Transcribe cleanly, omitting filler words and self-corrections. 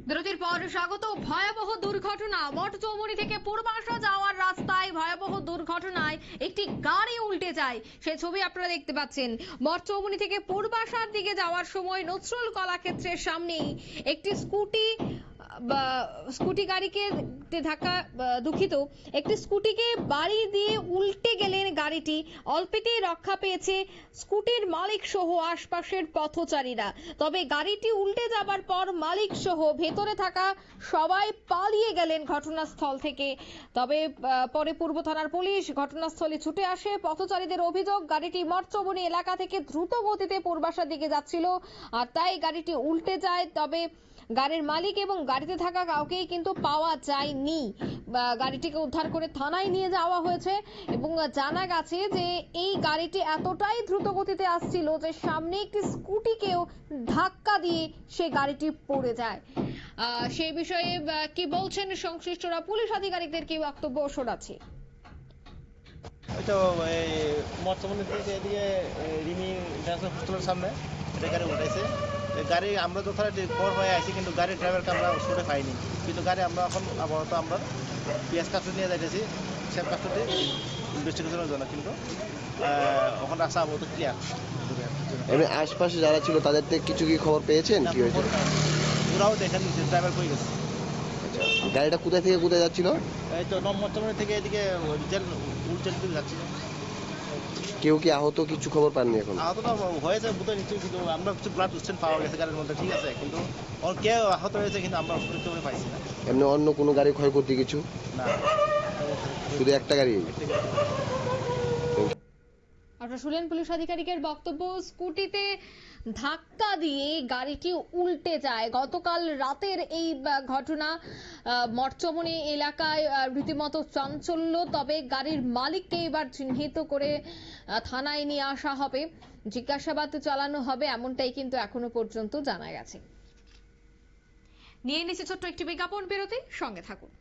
বিরতির পর স্বাগত। ভয়াবহ দুর্ঘটনা মঠচৌমুহনী থেকে পূর্বাশা যাওয়ার রাস্তায় ভয়াবহ দুর্ঘটনায় একটি গাড়ি উল্টে যায়। সেই ছবি আপনারা দেখতে পাচ্ছেন। মঠচৌমুহনী থেকে পূর্বাশার দিকে যাওয়ার সময় নজরুল কলাক্ষেত্রের সামনেই একটি স্কুটি গাড়িকে ধাক্কা একটি স্কুটিকে বাড়ি দিয়ে উল্টে গেলেন গাড়িটি। অল্পেতেই রক্ষা পেয়েছে স্কুটির মালিক সহ আশপাশের পথচারীরা। তবে গাড়িটি উল্টে যাবার পর মালিক সহ ভেতরে থাকা সবাই পালিয়ে গেলেন ঘটনাস্থল থেকে। তবে পরে পূর্ব থানার পুলিশ ঘটনাস্থলে ছুটে আসে। পথচারীদের অভিযোগ, গাড়িটি মঠচৌমুহনী এলাকা থেকে দ্রুত গতিতে পূর্বাশার দিকে যাচ্ছিল, আর তাই গাড়িটি উল্টে যায়। তবে গাড়ির মালিক এবং গাড়িতে থাকা কাউকেই কিন্তু পাওয়া যায়নি। গাড়িটিকে উদ্ধার করে থানায় নিয়ে যাওয়া হয়েছে এবং জানা গেছে যে এই গাড়িটি এতটাই দ্রুত গতিতে আসছিল যে সামনে একটি স্কুটিকেও ধাক্কা দিয়ে সে গাড়িটি পড়ে যায়। সেই বিষয়ে কি বলছেন সংশ্লিষ্টরা, পুলিশ আধিকারিকদের কি বক্তব্য শোনাচ্ছে। মঠচৌমুহনী থেকে এদিকে রিমি ইন্টারন্যাশনাল হসপিটালের সামনে এটা গাড়ি উঠাইছে। গাড়ি আমরা যখন খবর হয়ে আসি, কিন্তু গাড়ির ড্রাইভারকে আমরা শুনে পাইনি। কিন্তু গাড়ি আমরা এখন আপাতত আমরা পিএস কাস্টডি নিয়ে যাইতেছি, সেফ কাস্টডি ইনভেস্টিগেশনের জন্য। কিন্তু ওখানে রাস্তা আপাতত ক্লিয়ার। এমনি আশপাশে যারা ছিল তাদের থেকে কিছু কি খবর পেয়েছেন? কি হয়েছে ওরাও দেখেন ড্রাইভার কই গেছে। গাড়িটা কোথায় থেকে কোথায় যাচ্ছিল? এই তো মঠচৌমুহনী থেকে এদিকে উল্টের দিকে যাচ্ছিল। কেউ কি আহত কিছু খবর পাননি এখন? আহতটা হয়েছে বোধহয় নিশ্চয়ই, কিন্তু আমরা কিছু ব্লাড স্টেন পাওয়া গেছে গাড়ির মধ্যে, ঠিক আছে, কিন্তু কেউ আহত হয়েছে কিন্তু আমরা পরীক্ষা পাইছি না। এমনি অন্য কোনো গাড়ি ক্ষয়ক্ষতি কিছু না, শুধু একটা গাড়ি। আপনারা শুনলেন পুলিশ আধিকারিকের বক্তব্য। স্কুটিতে ধাক্কা দিয়ে গাড়িটি উল্টে যায়। গতকাল রাতের এই ঘটনা মঠচৌমুহনী এলাকায় রীতিমতো চাঞ্চল্য। তবে গাড়ির মালিককে এবার চিহ্নিত করে থানায় নিয়ে আসা হবে, জিজ্ঞাসাবাদ চালানো হবে, এমনটাই কিন্তু এখনো পর্যন্ত জানা গেছে। নিয়ে নিচ্ছে ছোট্ট একটি বিজ্ঞাপন বিরতি, সঙ্গে থাকুন।